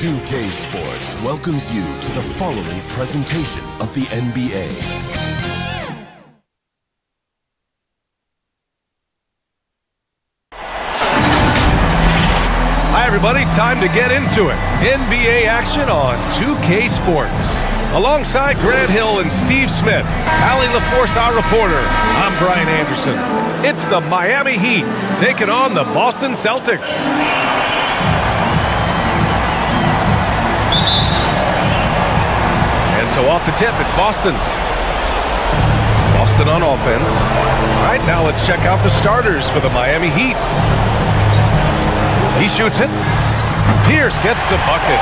2K Sports welcomes you to the following presentation of the NBA. Hi everybody, time to get into it. NBA action on 2K Sports. Alongside Grant Hill and Steve Smith, Allie LaForce, our reporter, I'm Brian Anderson. It's the Miami Heat taking on the Boston Celtics. And so off the tip, it's Boston. Boston on offense. All right, now let's check out the starters for the Miami Heat. He shoots it. Pierce gets the bucket.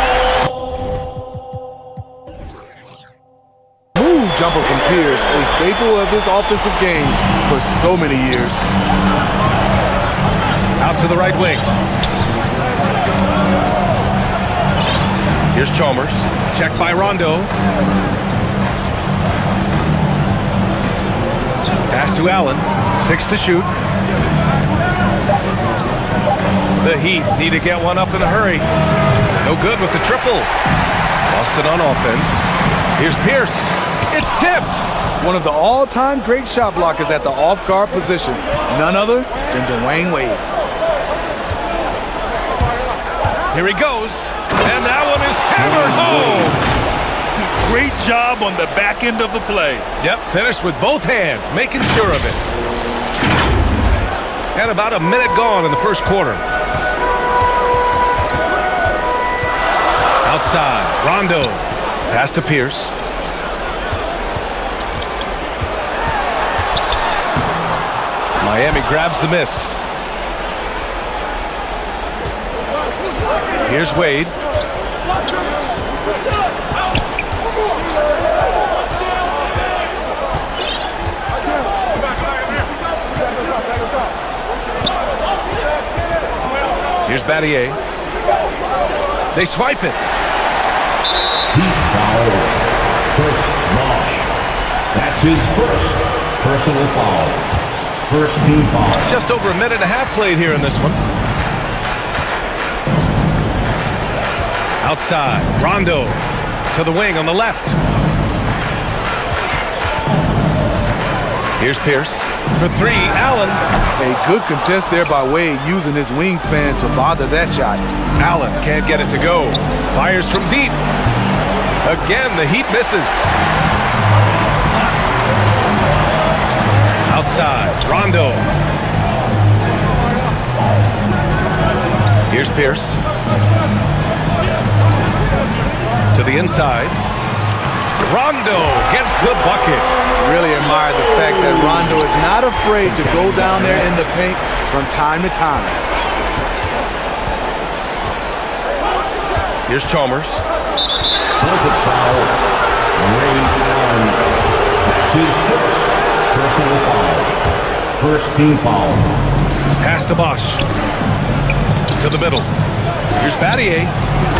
Move jumper from Pierce, a staple of his offensive game for so many years. Out to the right wing. Here's Chalmers. Checked by Rondo. Pass to Allen. 6 to shoot. The Heat need to get one up in a hurry. No good with the triple. Boston on offense. Here's Pierce. It's tipped. One of the all-time great shot blockers at the off-guard position. None other than Dwayne Wade. Here he goes. And that one is hammered home. Great job on the back end of the play. Yep, finished with both hands, making sure of it. And about a minute gone in the first quarter. Outside, Rondo. Pass to Pierce. Miami grabs the miss. Here's Wade. Here's Battier. They swipe it. Heat foul. Chris Bosh. That's his first personal foul. First team foul. Just over a minute and a half played here in this one. Outside, Rondo to the wing on the left. Here's Pierce for 3, Allen. A good contest there by Wade, using his wingspan to bother that shot. Allen can't get it to go. Fires from deep. Again, the Heat misses. Outside, Rondo. Here's Pierce. To the inside. Rondo gets the bucket. Really admire the fact that Rondo is not afraid to go down there in the paint from time to time. Here's Chalmers. Celtics foul. Ray Allen. That's his first personal foul. First team foul. Pass to Bosh. To the middle. Here's Battier.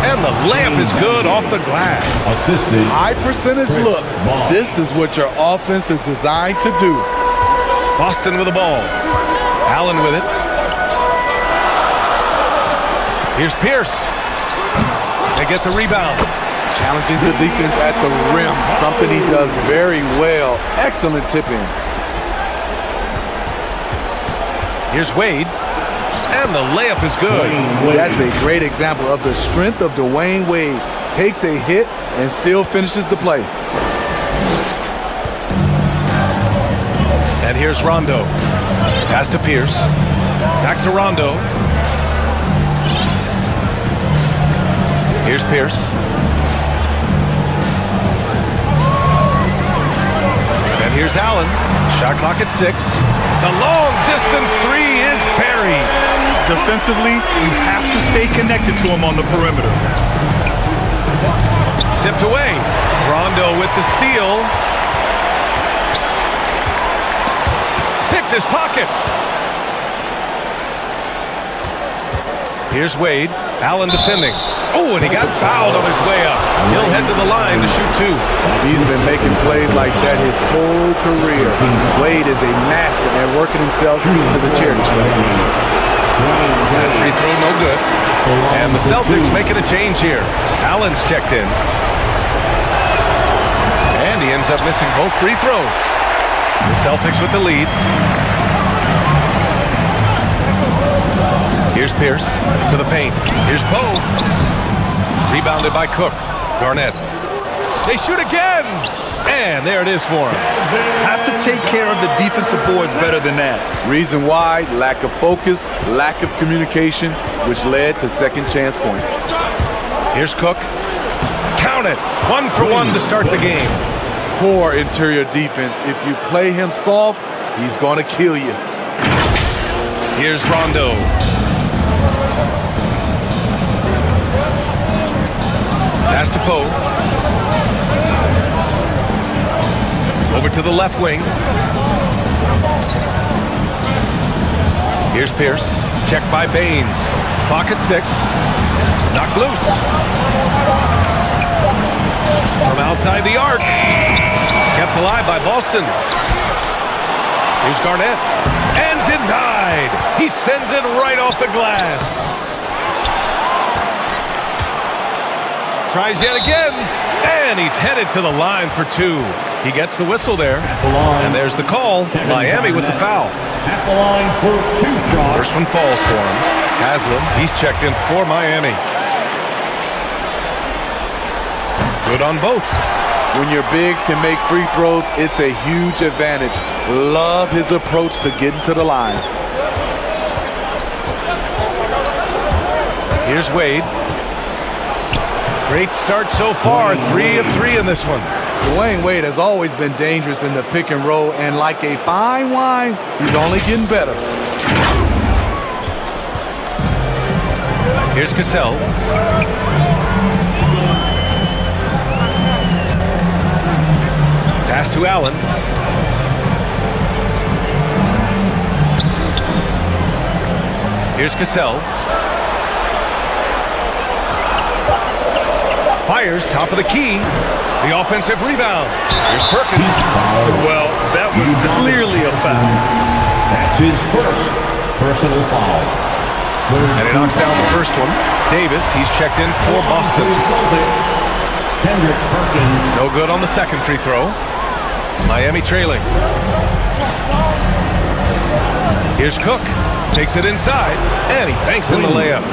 And the layup is good off the glass. Assisted. High percentage look. This is what your offense is designed to do. Boston with the ball. Allen with it. Here's Pierce. They get the rebound. Challenging the defense at the rim, something he does very well. Excellent tip-in. Here's Wade. And the layup is good. That's a great example of the strength of Dwayne Wade. Takes a hit and still finishes the play. And here's Rondo. Pass to Pierce. Back to Rondo. Here's Pierce. And here's Allen. Shot clock at 6. The long distance 3 is buried. Defensively, you have to stay connected to him on the perimeter. Tipped away. Rondo with the steal. Picked his pocket. Here's Wade. Allen defending. Oh, and he got fouled on his way up. He'll head to the line to shoot 2. He's been making plays like that his whole career. Wade is a master at working himself to the charity stripe. That free throw, no good. And the Celtics making a change here. Allen's checked in. And he ends up missing both free throws. The Celtics with the lead. Here's Pierce to the paint. Here's Poe. Rebounded by Cook. Garnett. They shoot again. And there it is for him. Have to take care of the defensive boards better than that. Reason why, lack of focus, lack of communication, which led to second chance points. Here's Cook. Count it. 1 for 1 to start the game. Poor interior defense. If you play him soft, he's going to kill you. Here's Rondo. Pass to Poe. Over to the left wing. Here's Pierce. Checked by Baines. Clock at 6. Knocked loose. From outside the arc. Kept alive by Boston. Here's Garnett. And denied. He sends it right off the glass. Tries yet again. And he's headed to the line for 2. He gets the whistle there. And there's the call. Miami with the foul. At the line for 2 shots. First one falls for him. Haslam, he's checked in for Miami. Good on both. When your bigs can make free throws, it's a huge advantage. Love his approach to getting to the line. Here's Wade. Great start so far. 3 of 3 in this one. Dwayne Wade has always been dangerous in the pick and roll, and like a fine wine, he's only getting better. Here's Cassell. Pass to Allen. Here's Cassell. Fires top of the key. The offensive rebound. Here's Perkins. Well, that was clearly a foul. That's his first personal foul. And he knocks down the first one. Davis, he's checked in for Boston. Kendrick Perkins. No good on the second free throw. Miami trailing. Here's Cook. Takes it inside. And he banks in the layup.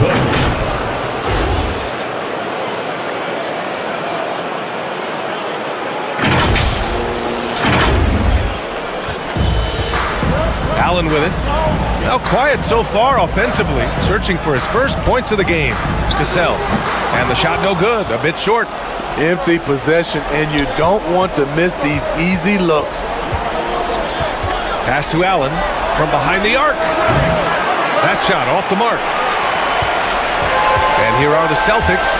Allen with it. Now quiet so far offensively. Searching for his first points of the game. Cassell. And the shot no good. A bit short. Empty possession, and you don't want to miss these easy looks. Pass to Allen from behind the arc. That shot off the mark. And here are the Celtics.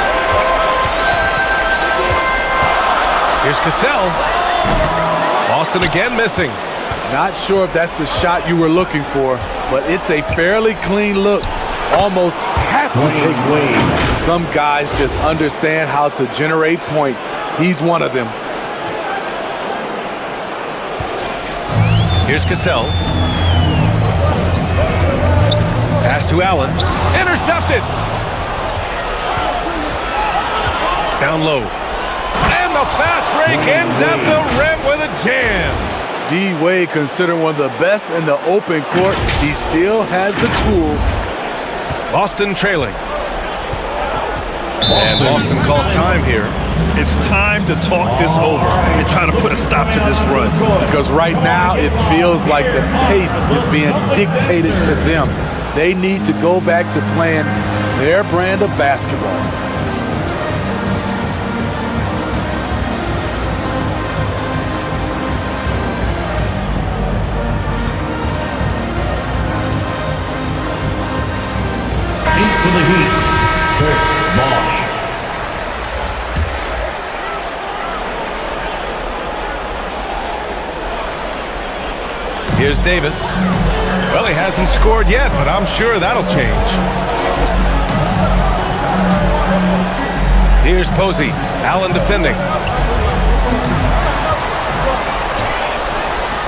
Here's Cassell. Boston again missing. Not sure if that's the shot you were looking for, but it's a fairly clean look. Almost have to take it. Some guys just understand how to generate points. He's one of them. Here's Cassell. Pass to Allen. Intercepted. Down low. And the fast break ends at the rim with a jam. D. Wade, considered one of the best in the open court, he still has the tools. Boston trailing. And Boston calls time here. It's time to talk this over and try to put a stop to this run. Because right now it feels like the pace is being dictated to them. They need to go back to playing their brand of basketball. For the Heat, Chris Bosh. Here's Davis. Well, he hasn't scored yet, but I'm sure that'll change. Here's Posey. Allen defending.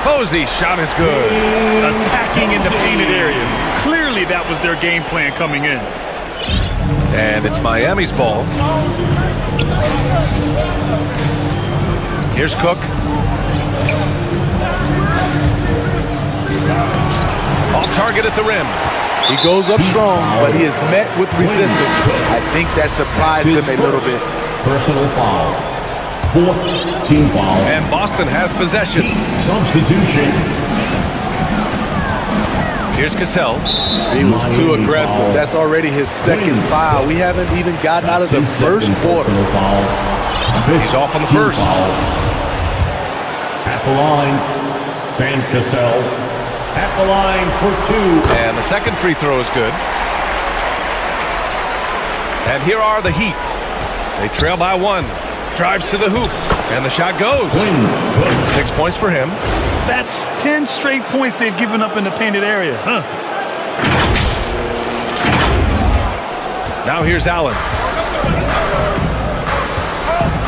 Posey shot is good. Attacking in the painted area. Clearly that was their game plan coming in. And it's Miami's ball. Here's Cook. Off target at the rim. He goes up strong, but he is met with resistance. I think that surprised him a little bit. Personal foul. Fourth team foul. And Boston has possession. Substitution. Here's Cassell. He was too aggressive. That's already his second foul. We haven't even gotten out of the first quarter. He's off on the first. At the line, Sam Cassell. At the line for 2. And the second free throw is good. And here are the Heat. They trail by 1. Drives to the hoop. And the shot goes. 6 points for him. That's 10 straight points they've given up in the painted area. Huh? Now here's Allen.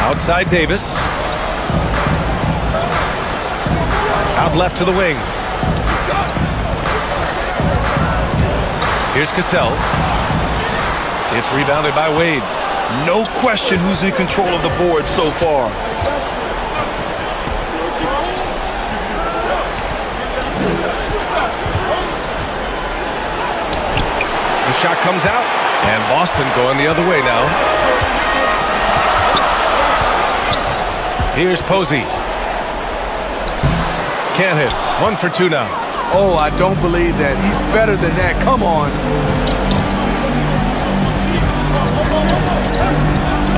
Outside Davis. Out left to the wing. Here's Cassell. It's rebounded by Wade. No question who's in control of the board so far. The shot comes out, and Boston going the other way now. Here's Posey. Can't hit. 1 for 2 now. Oh, I don't believe that. He's better than that. Come on.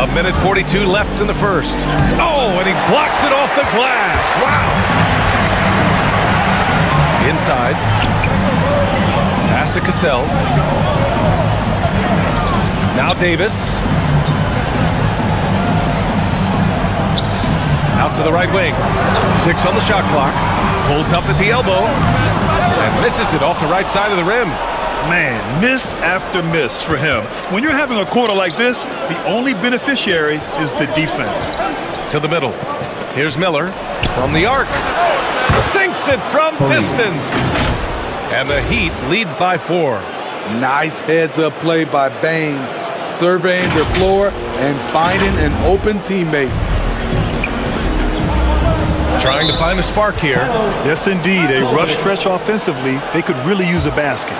A minute 42 left in the first. Oh, and he blocks it off the glass. Wow. Inside. Pass to Cassell. Now Davis. Out to the right wing. 6 on the shot clock. Pulls up at the elbow. And misses it off the right side of the rim. Man, miss after miss for him. When you're having a quarter like this, the only beneficiary is the defense. To the middle. Here's Miller from the arc. Sinks it from distance. And the Heat lead by 4. Nice heads-up play by Baines, surveying the floor and finding an open teammate. Trying to find a spark here. Yes, indeed. A rough stretch offensively. They could really use a basket.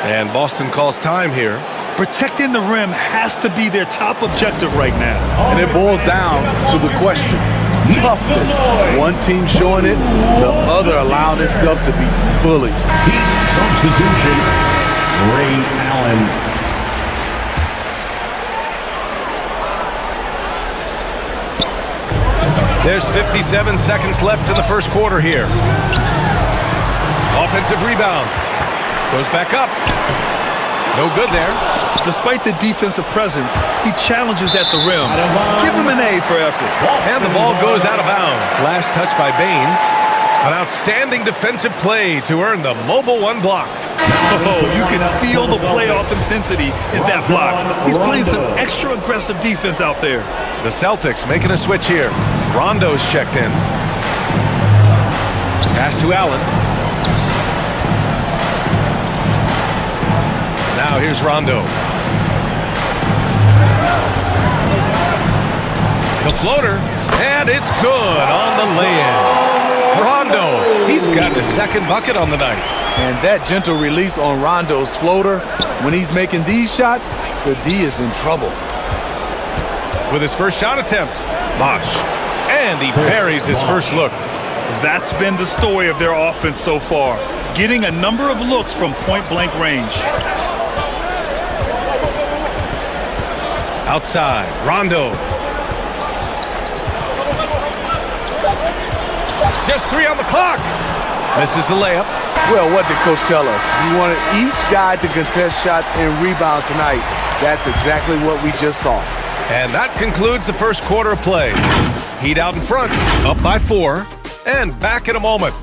And Boston calls time here. Protecting the rim has to be their top objective right now. And it boils down to the question. Toughness. One team showing it, the other allowing itself to be bullied. Substitution. Ray Allen. There's 57 seconds left in the first quarter here. Offensive rebound. Goes back up. No good there. Despite the defensive presence, he challenges at the rim. Give him an A for effort. And the ball goes out of bounds. Last touch by Baines. An outstanding defensive play to earn the Mobile 1 block. Oh, you can feel the playoff intensity in that block. He's playing some extra aggressive defense out there. The Celtics making a switch here. Rondo's checked in. Pass to Allen. Now here's Rondo. The floater, and it's good on the lay-in. Rondo, he's got his second bucket on the night. And that gentle release on Rondo's floater, when he's making these shots, the D is in trouble. With his first shot attempt, Bosh. And he buries his first look. That's been the story of their offense so far, getting a number of looks from point-blank range. Outside, Rondo. Just 3 on the clock. Misses the layup. Well, what did Coach tell us? We wanted each guy to contest shots and rebound tonight. That's exactly what we just saw. And that concludes the first quarter of play. Heat out in front, up by 4, and back in a moment.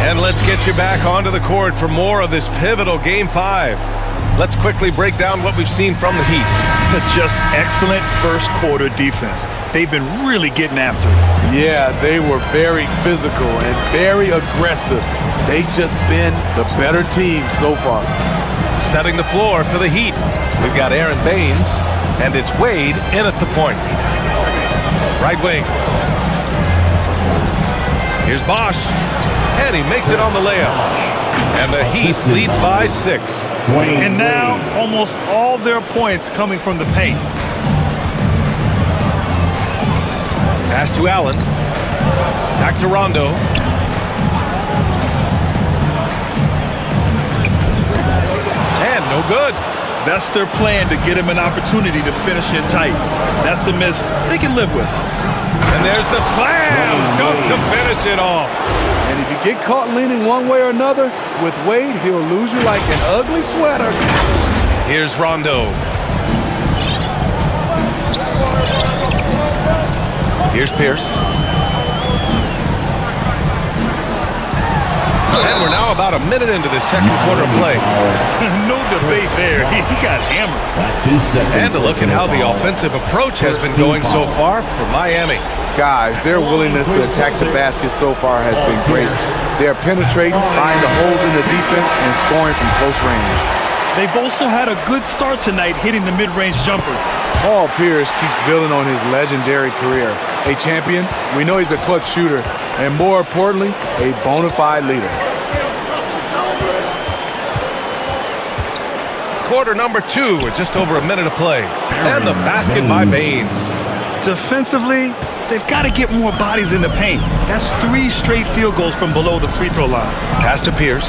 And let's get you back onto the court for more of this pivotal Game 5. Let's quickly break down what we've seen from the Heat. Just excellent first quarter defense. They've been really getting after it. Yeah, they were very physical and very aggressive. They've just been the better team so far. Setting the floor for the Heat. We've got Aaron Baines, and it's Wade in at the point. Right wing. Here's Bosch, and he makes it on the layup. And the Heat lead by 6. And now, almost all their points coming from the paint. Pass to Allen. Back to Rondo. And no good. That's their plan, to get him an opportunity to finish in tight. That's a miss they can live with. And there's the slam dunk to finish it off. And if you get caught leaning one way or another, with Wade, he'll lose you like an ugly sweater. Here's Rondo. Here's Pierce. And we're now about a minute into the second quarter of play. No debate there. He got hammered. That's his second. And to look at how the offensive approach has been going so far for Miami. Guys, their willingness to attack the basket so far has been great. They're penetrating, finding the holes in the defense, and scoring from close range. They've also had a good start tonight hitting the mid-range jumper. Paul Pierce keeps building on his legendary career. A champion, we know he's a clutch shooter, and more importantly, a bona fide leader. Quarter number 2 with just over a minute of play. And the basket by Baines. Defensively, they've got to get more bodies in the paint. That's 3 straight field goals from below the free throw line. Pass to Pierce.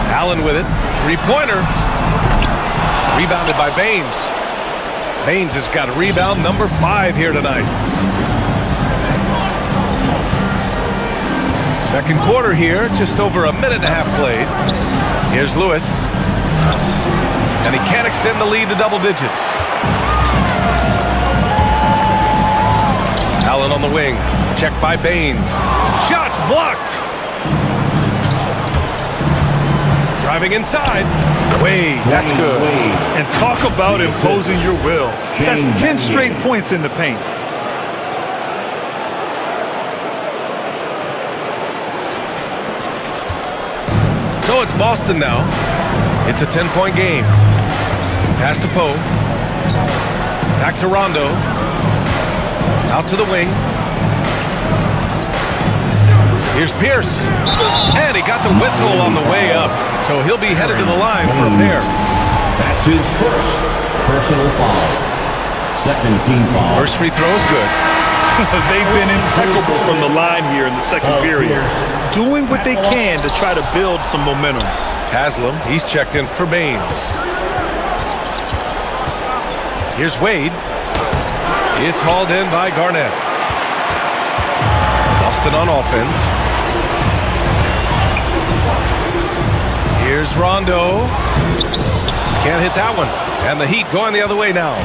Allen with it. Three-pointer. Rebounded by Baines. Baines has got rebound number 5 here tonight. Second quarter here, just over a minute and a half played. Here's Lewis. And he can't extend the lead to double digits. Allen on the wing. Checked by Baines. Shots blocked. Driving inside. Wade, that's good. And talk about imposing your will. That's 10 straight points in the paint. So it's Boston now. It's a 10-point game. Pass to Poe. Back to Rondo. Out to the wing. Here's Pierce. And he got the whistle on the way up. So he'll be headed to the line for a pair. That's his first personal foul. Second team foul. First free throw is good. They've been impeccable from the line here in the second period, doing what they can to try to build some momentum. Haslam, he's checked in for Baines. Here's Wade. It's hauled in by Garnett. Boston on offense. Here's Rondo. Can't hit that one. And the Heat going the other way now.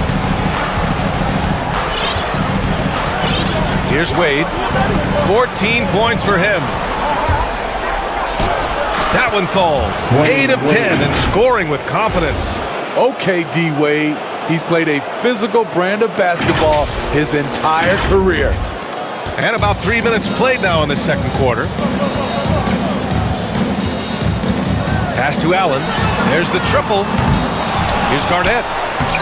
Here's Wade. 14 points for him. That one falls. 8 of 10 and scoring with confidence. Okay, D-Wade. He's played a physical brand of basketball his entire career. And about 3 minutes played now in the second quarter. Pass to Allen. There's the triple. Here's Garnett.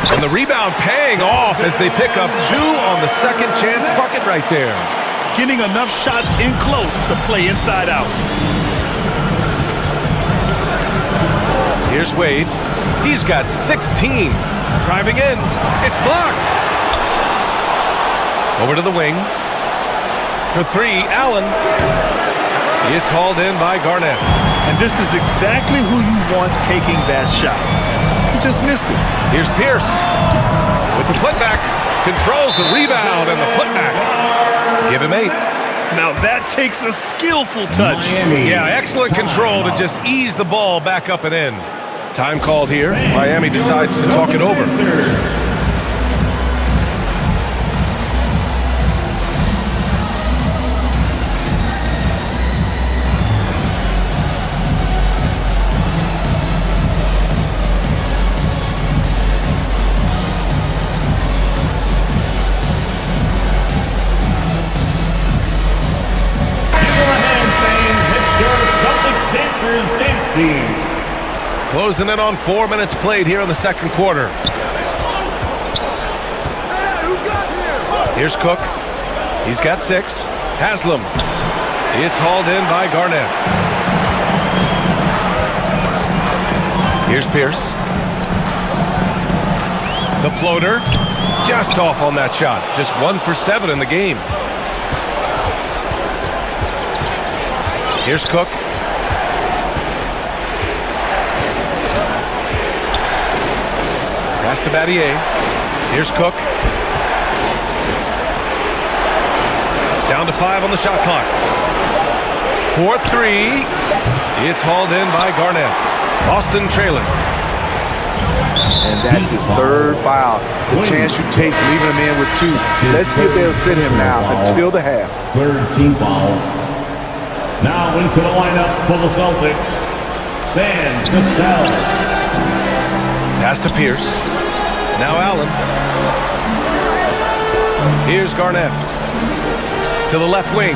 And the rebound paying off as they pick up 2 on the second chance bucket right there. Getting enough shots in close to play inside out. Here's Wade. He's got 16. Driving in. It's blocked. Over to the wing. For 3, Allen. It's hauled in by Garnett. And this is exactly who you want taking that shot. He just missed it. Here's Pierce with the putback. Controls the rebound and the putback. Give him 8. Now that takes a skillful touch. Yeah, excellent control to just ease the ball back up and in. Time called here. Miami decides to talk it over. Closing in on 4 minutes played here in the second quarter. Here's Cook. He's got 6. Haslam. It's hauled in by Garnett. Here's Pierce. The floater. Just off on that shot. Just 1 for 7 in the game. Here's Cook. Pass to Battier. Here's Cook. Down to 5 on the shot clock. 4-3. It's hauled in by Garnett. Boston trailing. And that's his third foul. The chance you take leaving him in with 2. Let's see if they'll sit him now until the half. Third team foul. Now into the lineup for the Celtics, San Cassell. Pass to Pierce. Now Allen. Here's Garnett. To the left wing.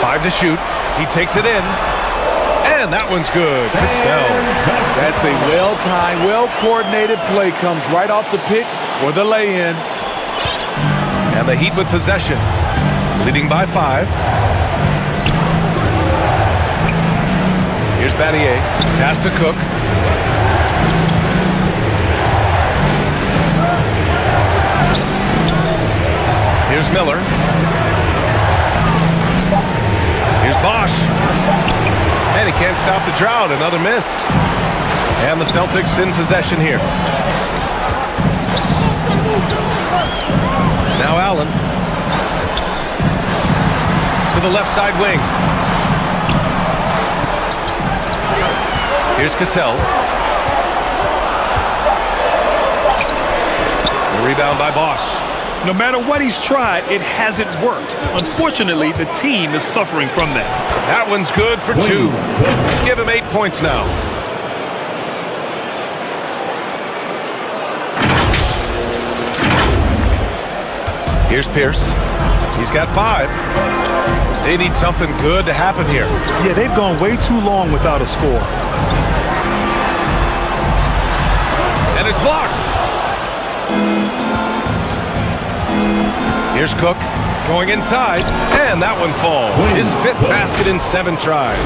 5 to shoot. He takes it in. And that one's good. Cassell. That's a well-timed, well-coordinated play. Comes right off the pick for the lay-in. And the Heat with possession. Leading by 5. Here's Battier. Pass to Cook. Here's Miller. Here's Bosch. And he can't stop the drought. Another miss. And the Celtics in possession here. Now Allen. To the left side wing. Here's Cassell. The rebound by Bosch. No matter what he's tried, it hasn't worked. Unfortunately, the team is suffering from that. That one's good for 2. Give him 8 points now. Here's Pierce. He's got 5. They need something good to happen here. Yeah, they've gone way too long without a score. And it's blocked. Here's Cook going inside, and that one falls. His 5th basket in 7 tries.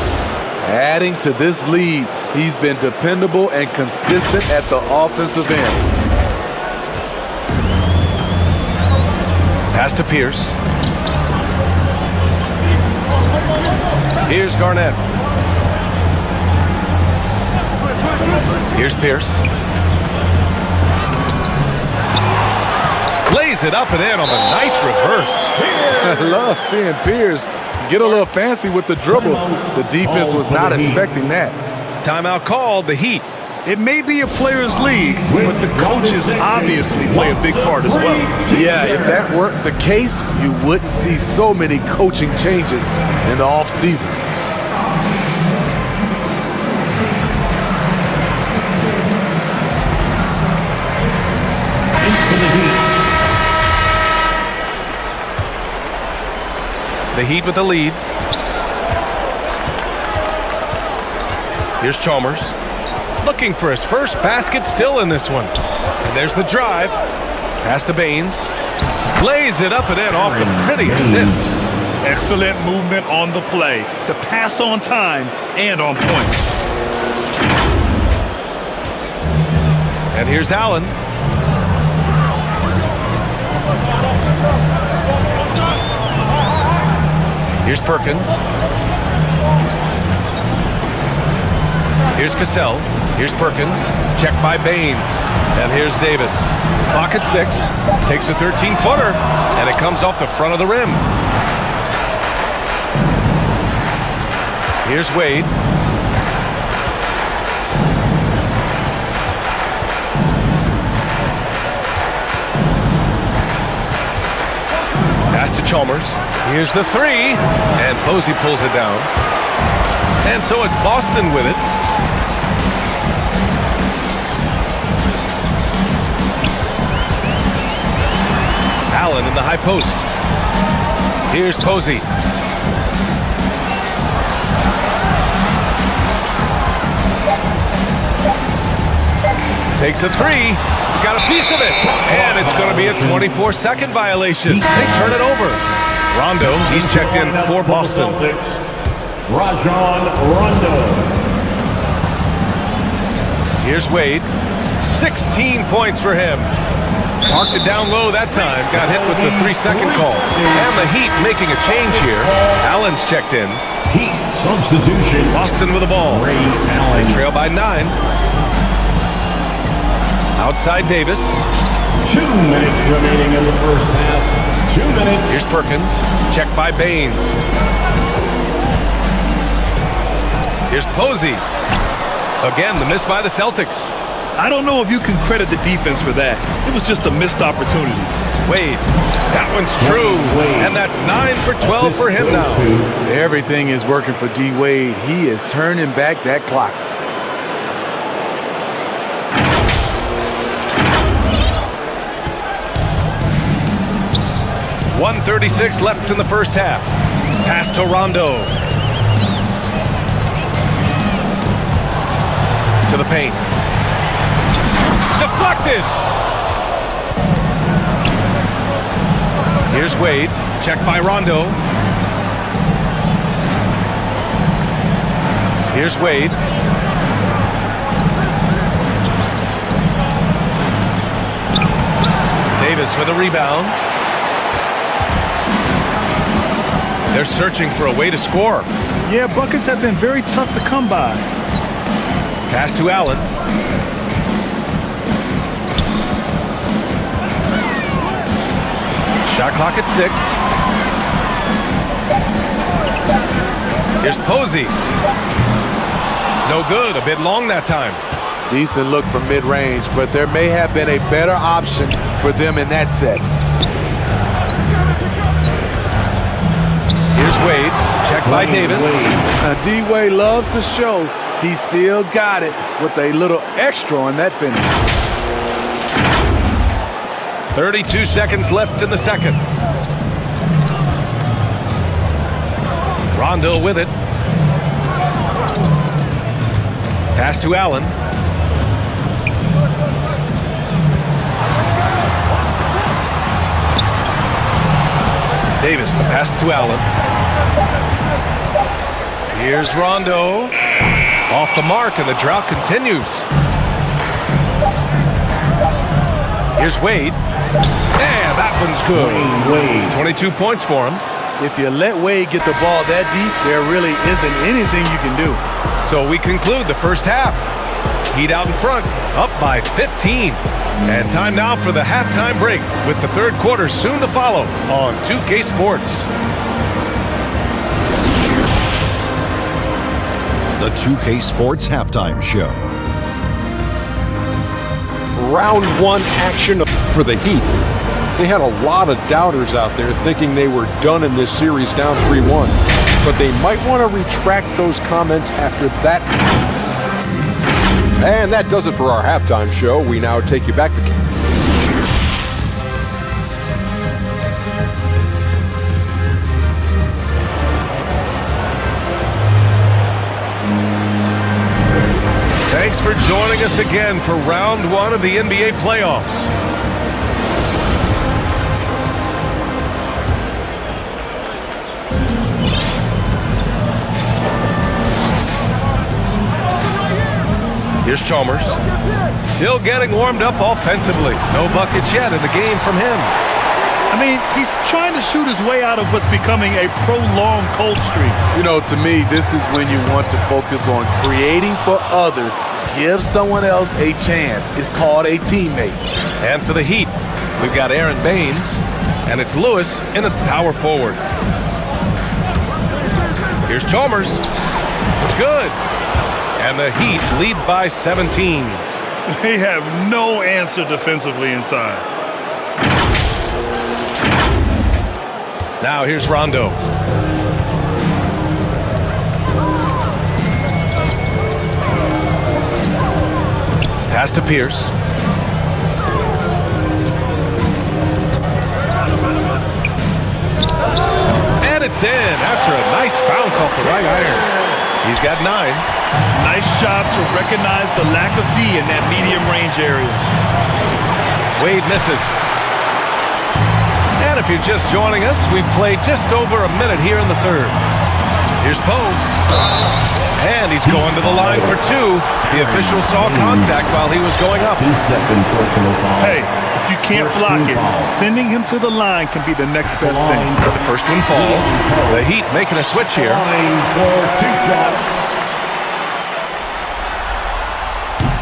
Adding to this lead, he's been dependable and consistent at the offensive end. Pass to Pierce. Here's Garnett. Here's Pierce. Lays it up and in on the nice reverse. I love seeing Pierce get a little fancy with the dribble. The defense was not expecting that. Timeout called, the Heat. It may be a players' league, but the coaches obviously play a big part as well. Yeah, if that weren't the case, you wouldn't see so many coaching changes in the offseason. The Heat with the lead. Here's Chalmers. Looking for his first basket, still in this one. And there's the drive. Pass to Baines. Lays it up and in off the pretty assist. Excellent movement on the play. The pass on time and on point. And here's Allen. Here's Perkins. Here's Cassell. Here's Perkins. Checked by Baines. And here's Davis. Clock at 6. Takes a 13-footer. And it comes off the front of the rim. Here's Wade. Pass to Chalmers. Here's the 3. And Posey pulls it down. And so it's Boston with it. Allen in the high post. Here's Posey. Takes a three. Got a piece of it. And it's going to be a 24-second violation. They turn it over. Rondo, he's checked in for Boston. Rajon Rondo. Here's Wade. 16 points for him. Parked it down low that time. Got hit with the 3-second call. And the Heat making a change here. Allen's checked in. Heat substitution. Boston with the ball. Ray Allen. They trail by 9. Outside Davis. 2 minutes remaining in the first half. 2 minutes. Here's Perkins. Checked by Baines. Here's Posey. Again, the miss by the Celtics. I don't know if you can credit the defense for that. It was just a missed opportunity. Wade. That one's true. And that's 9 for 12 for him now. Everything is working for D. Wade. He is turning back that clock. .136 left in the first half. Pass to Rondo. To the paint. Deflected. Here's Wade. Checked by Rondo. Here's Wade. Davis with a rebound. They're searching for a way to score. Yeah, buckets have been very tough to come by. Pass to Allen. Shot clock at 6. Here's Posey. No good. A bit long that time. Decent look from mid-range, but there may have been a better option for them in that set. Here's Wade. Checked by Davis. D-Wade loves to show he still got it with a little extra on that finish. 32 seconds left in the second. Rondo with it. Pass to Allen. Davis, the pass to Allen. Here's Rondo. Off the mark, and the drought continues. Here's Wade. Yeah, that one's good. Wade. 22 points for him. If you let Wade get the ball that deep, there really isn't anything you can do. So we conclude the first half. Heat out in front, up by 15. And time now for the halftime break, with the third quarter soon to follow on 2K Sports. The 2K Sports Halftime Show. Round 1 action for the Heat. They had a lot of doubters out there thinking they were done in this series down 3-1. But they might want to retract those comments after that. And that does it for our halftime show. We now take you back to... Thanks for joining us again for round 1 of the NBA playoffs. Here's Chalmers. Still getting warmed up offensively. No buckets yet in the game from him. I mean, he's trying to shoot his way out of what's becoming a prolonged cold streak. You know, to me, this is when you want to focus on creating for others. Give someone else a chance. It's called a teammate. And for the Heat, we've got Aaron Baines, and it's Lewis in a power forward. Here's Chalmers. It's good. And the Heat lead by 17. They have no answer defensively inside. Now here's Rondo. Pass to Pierce. And it's in after a nice bounce off the right iron. He's got 9. Nice job to recognize the lack of D in that medium range area. Wade misses. And if you're just joining us, we've played just over a minute here in the third. Here's Poe. And he's going to the line for 2. The official saw contact while he was going up. His second personal foul. Hey, if you can't block it, sending him to the line can be the next best thing. The first one falls. The Heat making a switch here. Line for 2 shots.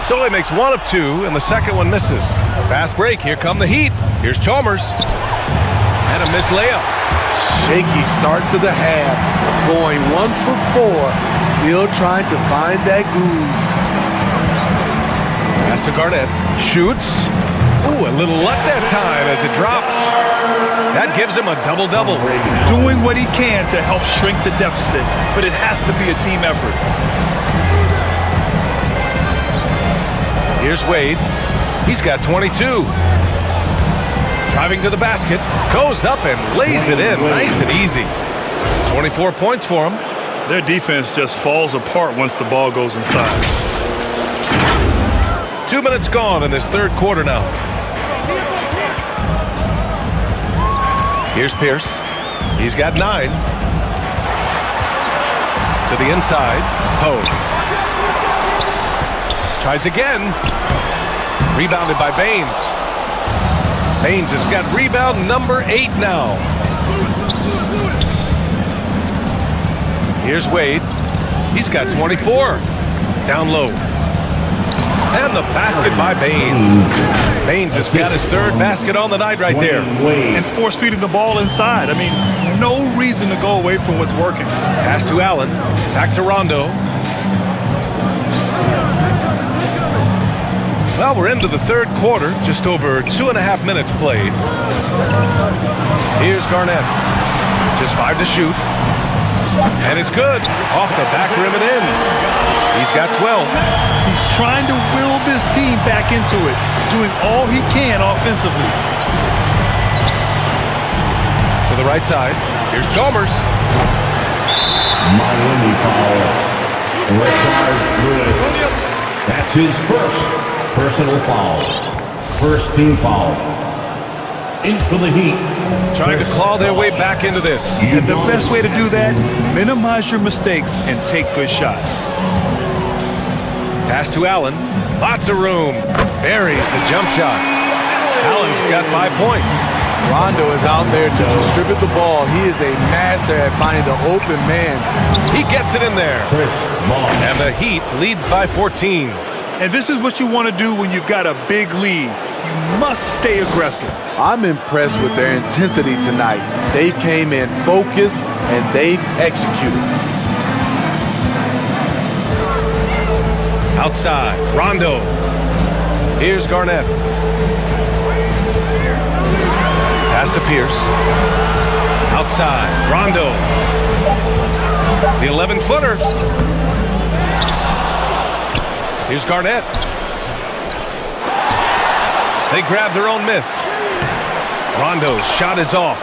So he makes 1 of 2, and the second one misses. Fast break. Here come the Heat. Here's Chalmers. And a missed layup. Shaky start to the half. Going 1 for 4. Still trying to find that groove. Pass to Garnett. Shoots. Ooh, a little luck that time as it drops. That gives him a double-double. Doing what he can to help shrink the deficit, but it has to be a team effort. Here's Wade. He's got 22. Driving to the basket. Goes up and lays it in. Nice and easy. 24 points for him. Their defense just falls apart once the ball goes inside. 2 minutes gone in this third quarter now. Here's Pierce. He's got 9. To the inside. Poe. Tries again. Rebounded by Baines. Baines has got rebound number 8 now. Here's Wade. He's got 24. Down low. And the basket by Baines. Baines has got his 3rd basket on the night right there. And force feeding the ball inside. I mean, no reason to go away from what's working. Pass to Allen. Back to Rondo. Well, we're into the third quarter. Just over 2.5 minutes played. Here's Garnett. Just 5 to shoot. And it's good. Off the back rim and in. He's got 12. He's trying to will this team back into it, doing all he can offensively. To the right side. Here's Chalmers. Miami foul. Rashard Lewis. That's his first personal foul. First team foul. In for the Heat. Trying to claw their way back into this. And the best way to do that, minimize your mistakes and take good shots. Pass to Allen. Lots of room. Buries the jump shot. Allen's got 5 points. Rondo is out there to distribute the ball. He is a master at finding the open man. He gets it in there. Chris Bosh. And the Heat lead by 14. And this is what you want to do when you've got a big lead. You must stay aggressive. I'm impressed with their intensity tonight. They came in focused and they've executed. Outside, Rondo. Here's Garnett. Pass to Pierce. Outside, Rondo. The 11-footer. Here's Garnett. They grab their own miss. Rondo's shot is off.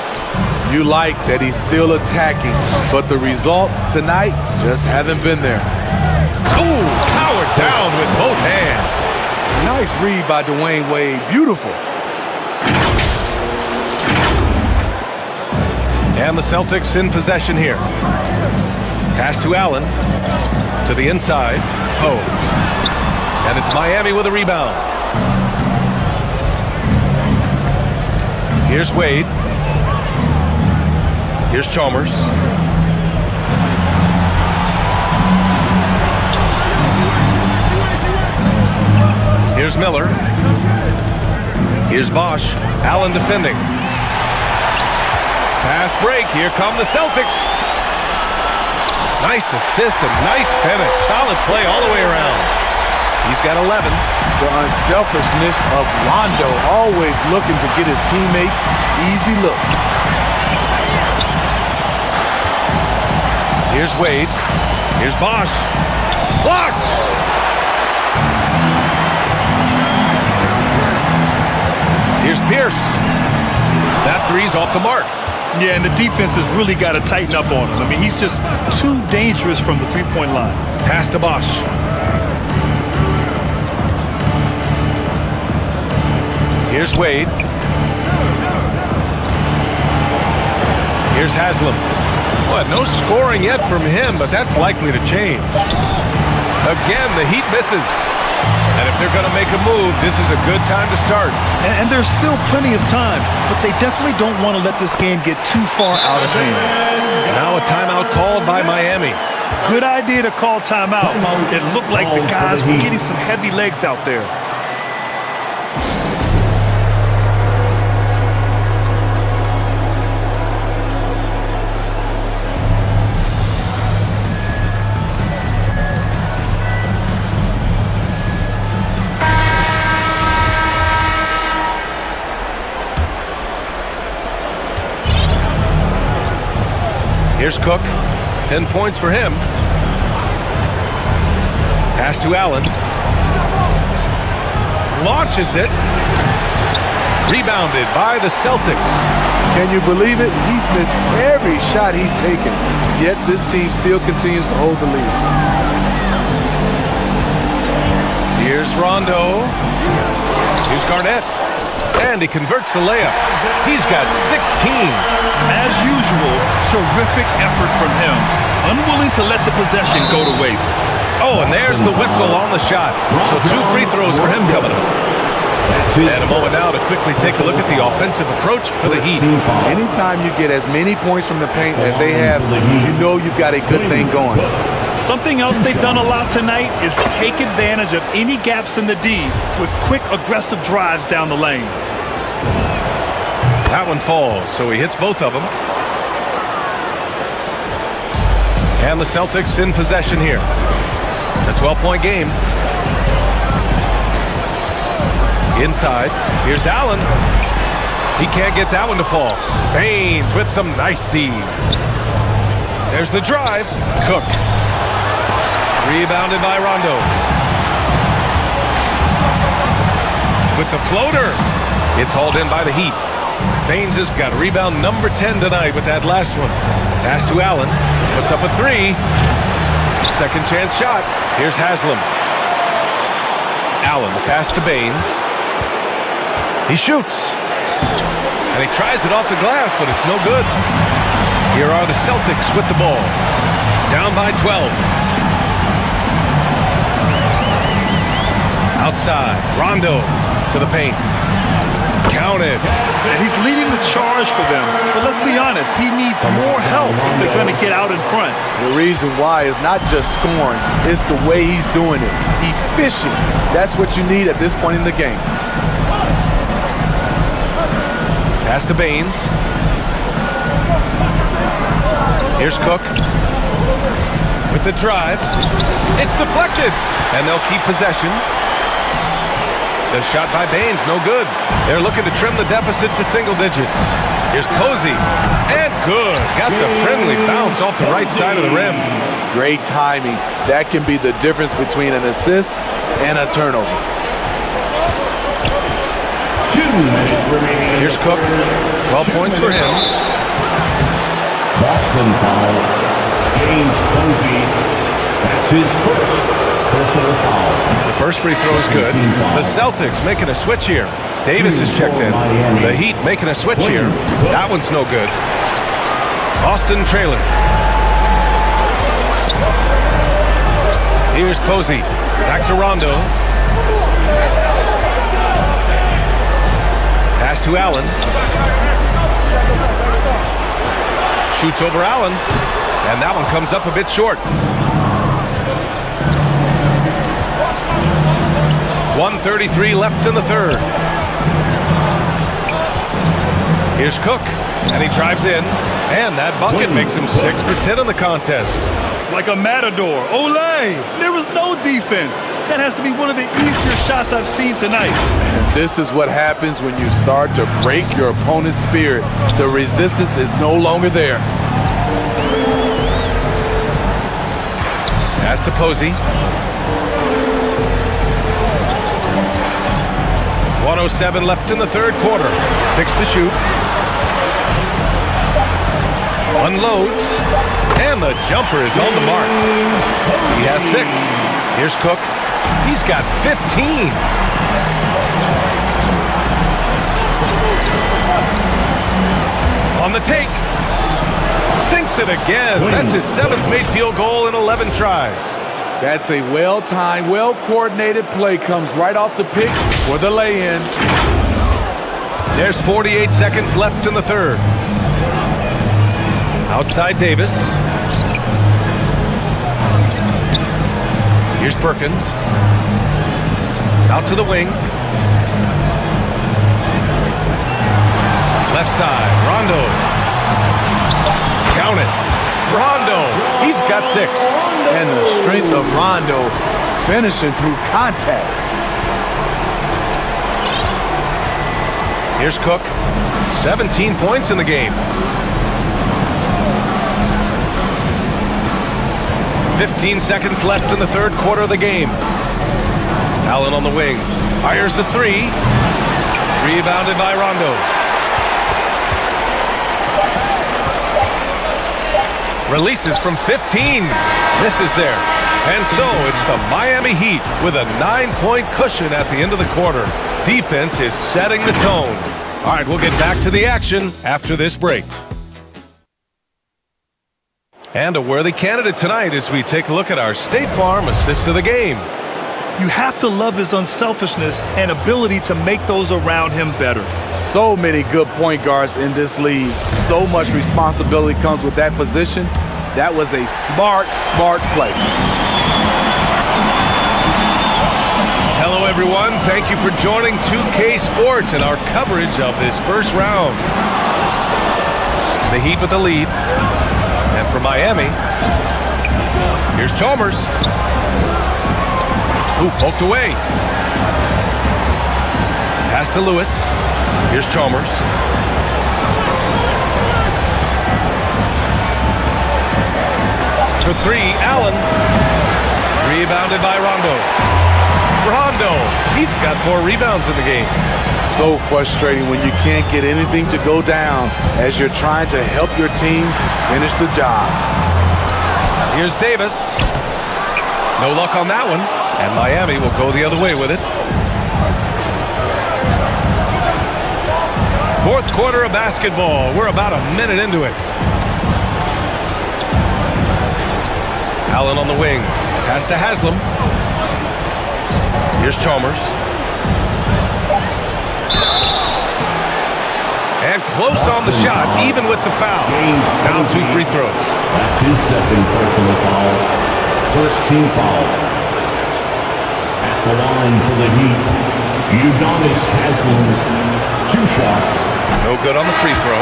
You like that he's still attacking, but the results tonight just haven't been there. Ooh, powered down with both hands. Nice read by Dwayne Wade. Beautiful. And the Celtics in possession here. Pass to Allen. To the inside. Poe. And it's Miami with a rebound. Here's Wade. Here's Chalmers. Here's Miller. Here's Bosh. Allen defending. Pass break. Here come the Celtics. Nice assist and nice finish. Solid play all the way around. He's got 11. The unselfishness of Rondo, always looking to get his teammates easy looks. Here's Wade. Here's Bosh. Blocked! Here's Pierce. That three's off the mark. Yeah, and the defense has really got to tighten up on him. I mean, he's just too dangerous from the three-point line. Pass to Bosch. Here's Wade. Here's Haslam. Well, no scoring yet from him, but that's likely to change. Again, the Heat misses. And if they're going to make a move, this is a good time to start. And there's still plenty of time, but they definitely don't want to let this game get too far out of hand. Now a timeout called by Miami. Good idea to call timeout. It looked like the guys were getting some heavy legs out there. Here's Cook. 10 points for him. Pass to Allen. Launches it. Rebounded by the Celtics. Can you believe it? He's missed every shot he's taken, yet this team still continues to hold the lead. Here's Rondo. Here's Garnett. And he converts the layup. He's got 16. As usual, terrific effort from him. Unwilling to let the possession go to waste. Oh, and there's the whistle on the shot. So 2 free throws for him coming up. And a moment now to quickly take a look at the offensive approach for the Heat. Anytime you get as many points from the paint as they have, you know you've got a good thing going. Something else they've done a lot tonight is take advantage of any gaps in the D with quick, aggressive drives down the lane. That one falls, so he hits both of them. And the Celtics in possession here. A 12-point game. Inside. Here's Allen. He can't get that one to fall. Baines with some nice D. There's the drive. Cook. Rebounded by Rondo. With the floater. It's hauled in by the Heat. Baines has got rebound number 10 tonight with that last one. Pass to Allen. Puts up a 3. Second chance shot. Here's Haslam. Allen, the pass to Baines. He shoots. And he tries it off the glass, but it's no good. Here are the Celtics with the ball. Down by 12. Outside. Rondo to the paint. Counted. He's leading the charge for them. But let's be honest, he needs more help if they're going to get out in front. The reason why is not just scoring, it's the way he's doing it. Efficient. That's what you need at this point in the game. Pass to Baines. Here's Cook. With the drive. It's deflected. And they'll keep possession. The shot by Baines, no good. They're looking to trim the deficit to single digits. Here's Posey. And good. Got the friendly bounce off the right side of the rim. Great timing. That can be the difference between an assist and a turnover. 2 minutes remaining. Here's Cook. 12 points for him. Boston foul. James Posey. That's his first personal foul. The first free throw is good. The Celtics making a switch here. Davis is checked in. The Heat making a switch here. That one's no good. Austin trailing. Here's Posey. Back to Rondo. Pass to Allen. Shoots over Allen. And that one comes up a bit short. 1:33 left in the third. Here's Cook, and he drives in, and that bucket makes him 6 for 10 in the contest. Like a matador. Olay! There was no defense. That has to be one of the easier shots I've seen tonight. And this is what happens when you start to break your opponent's spirit. The resistance is no longer there. Pass to Posey. 1:07 left in the third quarter. 6 to shoot. Unloads. And the jumper is on the mark. He has 6. Here's Cook. He's got 15. On the take. Sinks it again. That's his 7th made field goal in 11 tries. That's a well-timed, well-coordinated play. Comes right off the pick for the lay-in. There's 48 seconds left in the third. Outside Davis. Here's Perkins. Out to the wing. Left side, Rondo. Count it. Rondo, he's got 6. And the strength of Rondo finishing through contact. Here's Cook. 17 points in the game. 15 seconds left in the third quarter of the game. Allen on the wing. Fires the 3. Rebounded by Rondo. Releases from 15. Misses there. And so it's the Miami Heat with a 9-point cushion at the end of the quarter. Defense is setting the tone. All right, we'll get back to the action after this break. And a worthy candidate tonight as we take a look at our State Farm assist of the game. You have to love his unselfishness and ability to make those around him better. So many good point guards in this league. So much responsibility comes with that position. That was a smart play. Hello, everyone. Thank you for joining 2K Sports and our coverage of this first round. The Heat with the lead. And for Miami, here's Chalmers. Ooh, poked away. Pass to Lewis. Here's Chalmers. For 3, Allen. Rebounded by Rondo. Rondo, he's got 4 rebounds in the game. So frustrating when you can't get anything to go down as you're trying to help your team finish the job. Here's Davis. No luck on that one. And Miami will go the other way with it. Fourth quarter of basketball. We're about a minute into it. Allen on the wing. Pass to Haslam. Here's Chalmers. And close on the shot, even with the foul. Down 2 free throws. That's his 2nd personal foul. First team foul. At the line for the Heat, Udonis Haslam, 2 shots. No good on the free throw.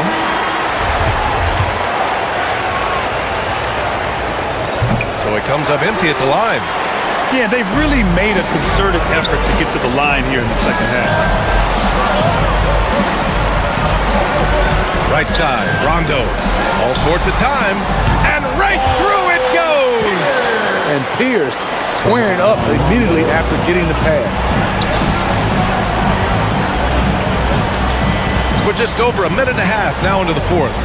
So it comes up empty at the line. Yeah, they've really made a concerted effort to get to the line here in the second half. Right side, Rondo. All sorts of time. And right through it goes! And Pierce squaring up immediately after getting the pass. We're just over a minute and a half now into the fourth.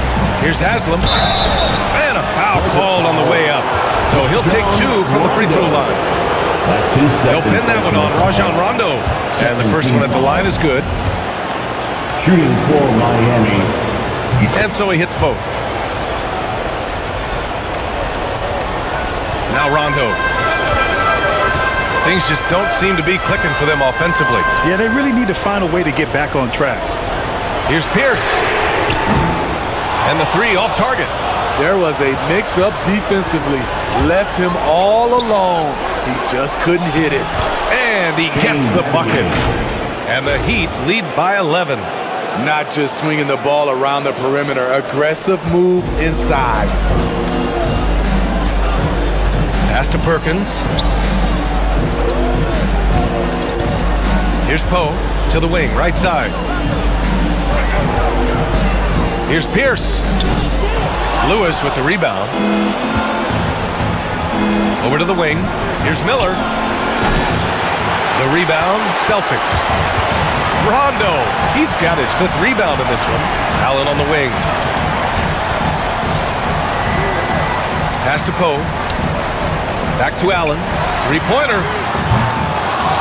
Here's Haslam. And a foul called on the way up. So he'll take 2 from the free throw line. That's his 2nd. They'll pin that one on Rajon Rondo. And the first one at the line is good. Shooting for Miami. And so he hits both. Now Rondo. Things just don't seem to be clicking for them offensively. Yeah, they really need to find a way to get back on track. Here's Pierce. And the 3 off target. There was a mix-up defensively. Left him all alone. He just couldn't hit it. And he gets the bucket. And the Heat lead by 11. Not just swinging the ball around the perimeter. Aggressive move inside. Pass to Perkins. Here's Poe to the wing, right side. Here's Pierce. Lewis with the rebound. Over to the wing. Here's Miller. The rebound, Celtics. Rondo. He's got his 5th rebound in this one. Allen on the wing. Pass to Poe. Back to Allen. Three-pointer.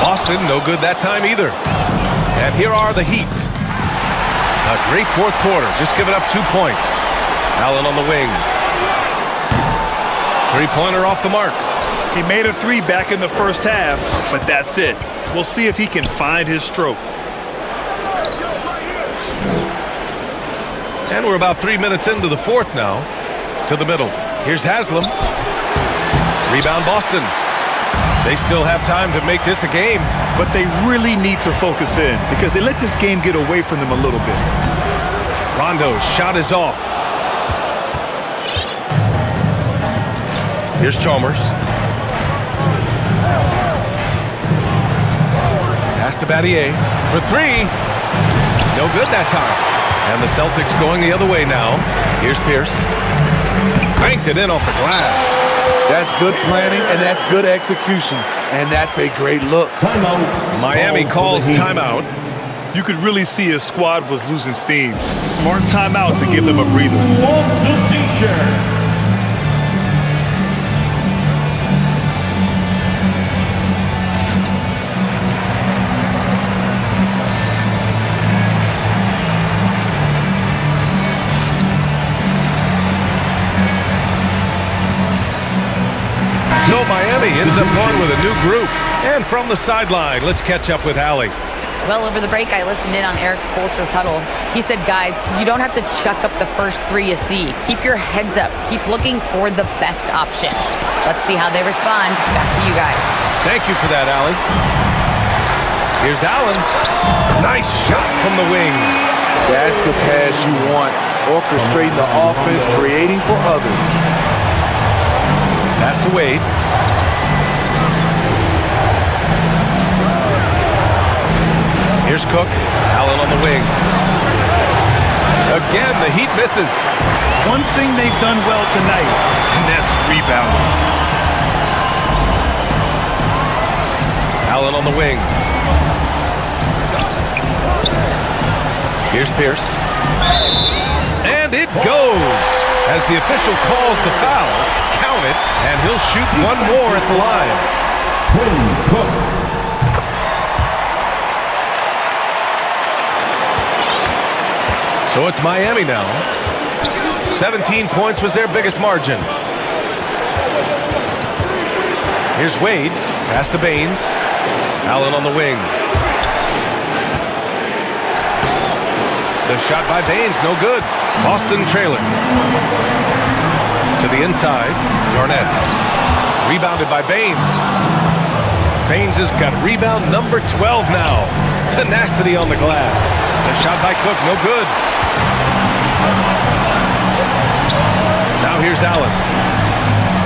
Boston, no good that time either. And here are the Heat. A great fourth quarter, just giving up 2 points. Allen on the wing. Three-pointer off the mark. He made a three back in the first half, but that's it. We'll see if he can find his stroke. And we're about 3 minutes into the fourth now. To the middle. Here's Haslam. Rebound Boston. They still have time to make this a game. But they really need to focus in because they let this game get away from them a little bit. Rondo's shot is off. Here's Chalmers. Pass to Battier for three. No good that time. And the Celtics going the other way now. Here's Pierce. Banked it in off the glass. That's good planning, and that's good execution. And that's a great look. Timeout. Miami calls timeout. You could really see his squad was losing steam. Smart timeout to give them a breather. Wants the t-shirt. So Miami ends up going with a new group. And from the sideline, let's catch up with Allie. Well, over the break, I listened in on Eric Spoelstra's huddle. He said, guys, you don't have to chuck up the first three you see. Keep your heads up. Keep looking for the best option. Let's see how they respond. Back to you guys. Thank you for that, Allie. Here's Allen. Nice shot from the wing. That's the pass you want. Orchestrating the offense, creating for others. Pass to Wade. Here's Cook. Allen on the wing. Again, the Heat misses. One thing they've done well tonight, and that's rebounding. Allen on the wing. Here's Pierce. And it goes. As the official calls the foul, count it, and he'll shoot one more at the line. Cook. So it's Miami now. 17 points was their biggest margin. Here's Wade. Pass to Baines. Allen on the wing. The shot by Baines, no good. Boston trailing. To the inside, Garnett. Rebounded by Baines. Baines has got rebound number 12 now. Tenacity on the glass. The shot by Cook, no good. Now here's Allen.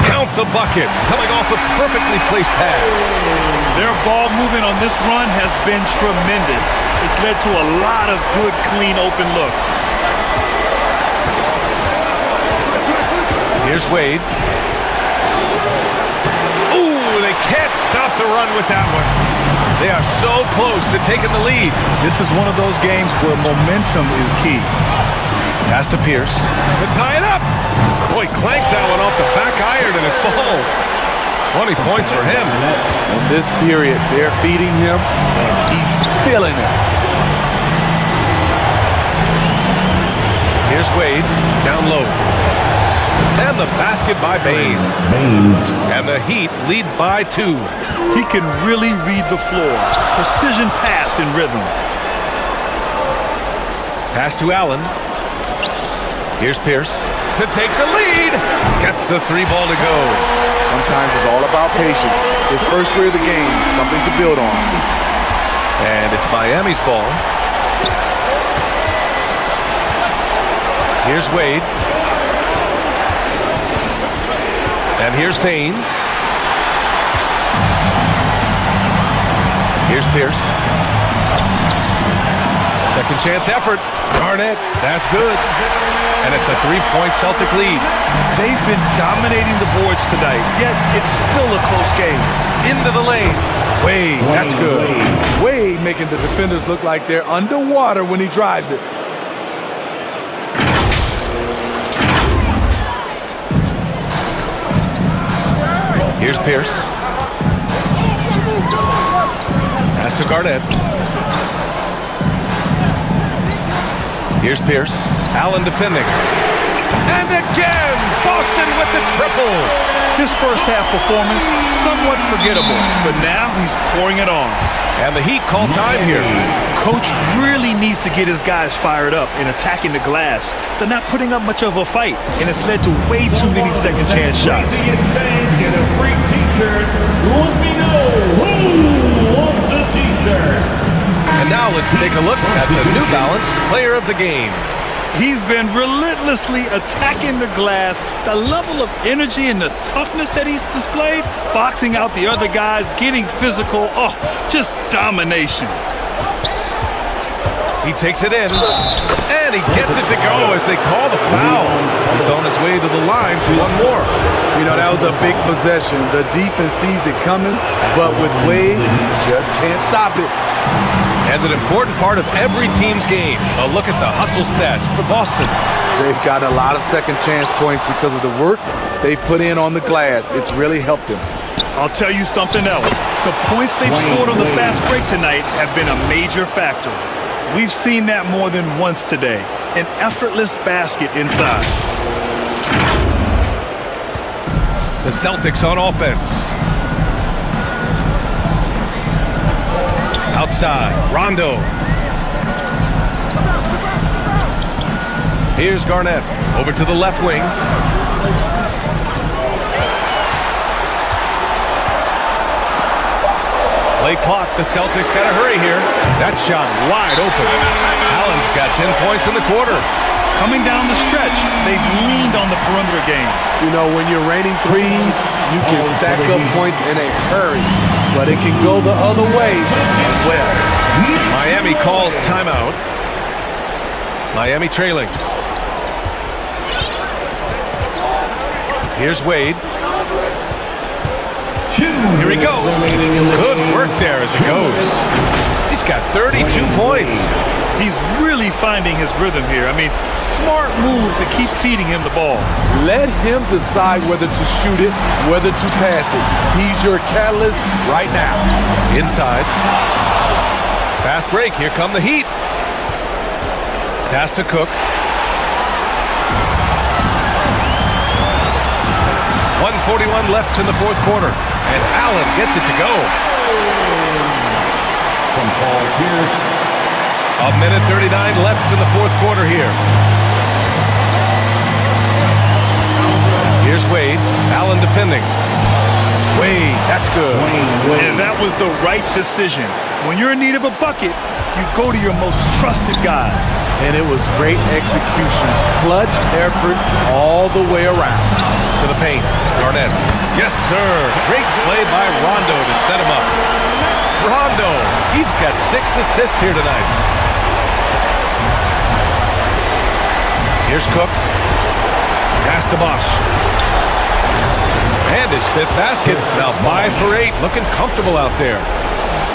Count the bucket, coming off a perfectly placed pass. Their ball movement on this run has been tremendous. It's led to a lot of good, clean, open looks. Here's Wade. Ooh, they can't stop the run with that one. They are so close to taking the lead. This is one of those games where momentum is key. Pass to Pierce to tie it up. Boy, clanks that one off the back iron and it falls. 20 points for him. In this period, they're feeding him, and he's feeling it. Here's Wade, down low. And the basket by Baines. And the Heat lead by 2. He can really read the floor. Precision pass in rhythm. Pass to Allen. Here's Pierce to take the lead. Gets the 3 ball to go. Sometimes it's all about patience. His first three of the game, something to build on. And it's Miami's ball. Here's Wade. And here's Baines. Here's Pierce. Second chance effort. Garnett, that's good. And it's a 3-point Celtic lead. They've been dominating the boards tonight, yet it's still a close game. Into the lane. Wade, that's good. Wade making the defenders look like they're underwater when he drives it. Here's Pierce. Pass to Garnett. Here's Pierce. Allen defending. And again, Boston with the triple. His first half performance, somewhat forgettable, but now he's pouring it on. And the Heat call time here. Coach really needs to get his guys fired up and attacking the glass. They're not putting up much of a fight, and it's led to way too many second chance shots. Fans get a free t-shirt. Let me know who wants a t-shirt. And now let's take a look at the New Balance Player of the Game. He's been relentlessly attacking the glass. The level of energy and the toughness that he's displayed, boxing out the other guys, getting physical. Oh, just domination. He takes it in, and he gets it to go as they call the foul. He's on his way to the line for one more. You know, that was a big possession. The defense sees it coming, but with Wade, just can't stop it. And an important part of every team's game. A look at the hustle stats for Boston. They've gotten a lot of second chance points because of the work they've put in on the glass. It's really helped them. I'll tell you something else. The points they've scored on the fast break tonight have been a major factor. We've seen that more than once today. An effortless basket inside. The Celtics on offense. Outside, Rondo. Here's Garnett, over to the left wing. Play clock, the Celtics gotta hurry here. That shot wide open. Allen's got 10 points in the quarter. Coming down the stretch, they've leaned on the perimeter game. You know, when you're raining threes, you can stack up points in a hurry, but it can go the other way as well. Miami calls timeout. Miami trailing. Here's Wade. Here he goes. Good work there as it goes. He's got 32 points. He's really finding his rhythm here. I mean, smart move to keep feeding him the ball. Let him decide whether to shoot it, whether to pass it. He's your catalyst right now. Inside. Fast break. Here come the Heat. Pass to Cook. 1:41 left in the fourth quarter. And Allen gets it to go. From Paul Pierce. A minute 39 left in the fourth quarter here. Here's Wade. Allen defending. Wade, that's good. And that was the right decision. When you're in need of a bucket, you go to your most trusted guys. And it was great execution. Clutch effort all the way around. To the paint. Garnett. Yes, sir. Great play by Rondo to set him up. Rondo. He's got 6 assists here tonight. Here's Cook. Pass to Bosch. And his 5th basket. Now 5 for 8. Looking comfortable out there.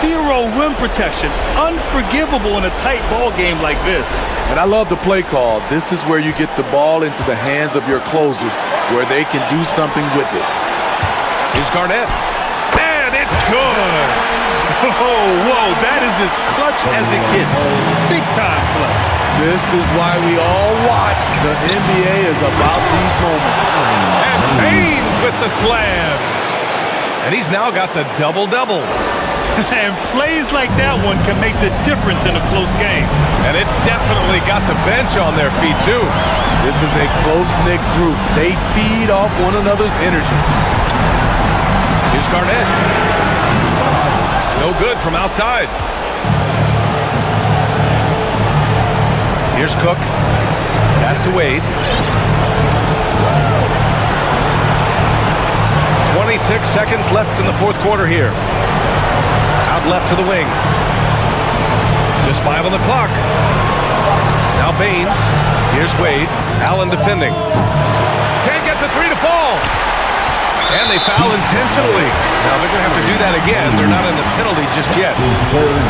Zero rim protection. Unforgivable in a tight ball game like this. And I love the play call. This is where you get the ball into the hands of your closers, where they can do something with it. Here's Garnett. And it's good. Oh, whoa, that is as clutch as it gets. Big time play. This is why we all watch. The NBA is about these moments. And Baines with the slam. And he's now got the double-double. And plays like that one can make the difference in a close game. And it definitely got the bench on their feet, too. This is a close-knit group. They feed off one another's energy. Here's Garnett. No good from outside. Here's Cook. Pass to Wade. 26 seconds left in the fourth quarter here. Out left to the wing. Just 5 on the clock. Now Baines. Here's Wade. Allen defending. Can't get the 3 to fall. And they foul intentionally. Now they're going to have to do that again. They're not in the penalty just yet.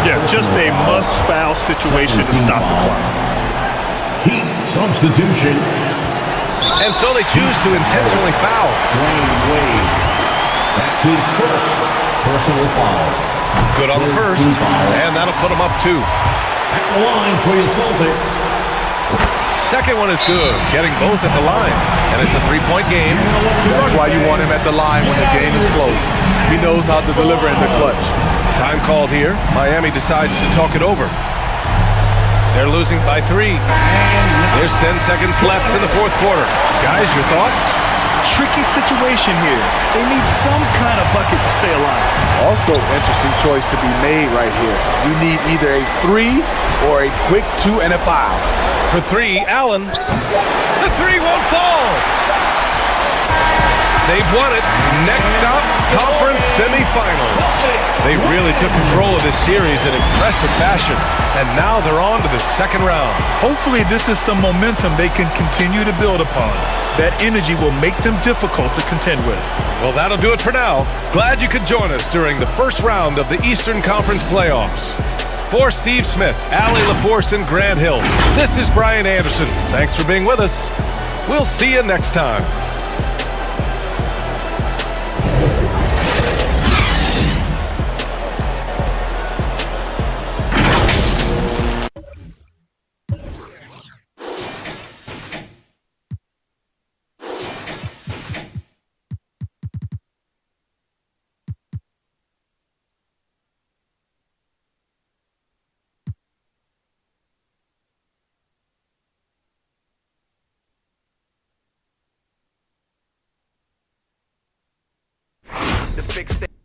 Yeah, just a must-foul situation to stop the clock. Heat substitution. And so they choose to intentionally foul. Wade. That's his first personal foul. Good on the first, and that'll put him up 2. At the line for your Celtics. Second one is good, getting both at the line, and it's a 3-point game. That's why you want him at the line when the game is close. He knows how to deliver in the clutch. Time called here. Miami decides to talk it over. They're losing by 3. There's 10 seconds left in the fourth quarter. Guys, your thoughts? Tricky situation here. They need some kind of bucket to stay alive. Also, interesting choice to be made right here. You need either a 3 or a quick 2 and a foul. For 3, Allen. The 3 won't fall. They've won it. Next stop, conference semifinals. They really took control of this series in impressive fashion, and now they're on to the second round. Hopefully this is some momentum they can continue to build upon. That energy will make them difficult to contend with. Well, that'll do it for now. Glad you could join us during the first round of the Eastern Conference playoffs. For Steve Smith, Allie LaForce, and Grant Hill, this is Brian Anderson. Thanks for being with us. We'll see you next time. Fix it.